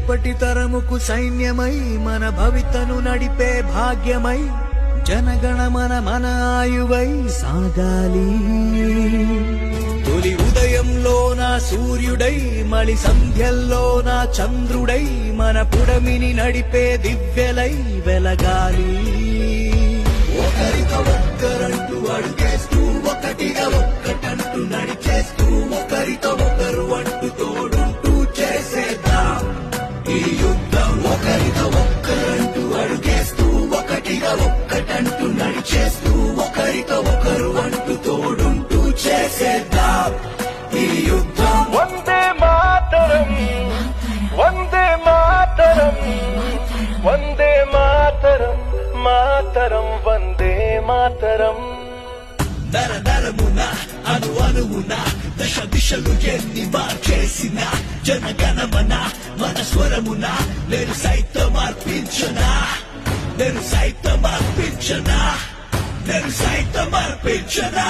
రేపటి తరముకు సైన్యమై మన భవితను నడిపే భాగ్యమై జనగణమన మన ఆయువై సాగాలి. తొలి ఉదయంలో నా సూర్యుడై మలి సంధ్యల్లో నా చంద్రుడై మన పుడమిని నడిపే దివ్యలై వెలగాలి. ఒకరితో ఒక్కరంటూ అడుగేస్తూ ఒకటిగా ఒక్కటంటూ నడిచేస్తూ ఒకరితో ఒకరు అంటూ తోడుంటూ చేసేద్దాం ఈ యుద్ధం. ఒకరితో ఒక్కరంటూ అడుగేస్తూ ఒకటిగా ఒక్కటంటూ నడిచేస్తూ ఒకరితో ఒకరు అంటూ తోడుంటూ చేసేద్దాం ఈ యుద్ధం. వందే మాతరం వందే మాతరం వందే మాతరం మాతరం వందే మాతరం. నర నరమున అను అణువున దశ దిశలు ఎన్ని మార్చేసిన జనగణమన మన స్వరమున నేను సైతం అర్పించనా నేను సైతం అర్పించనా నేను సైతం అర్పించనా.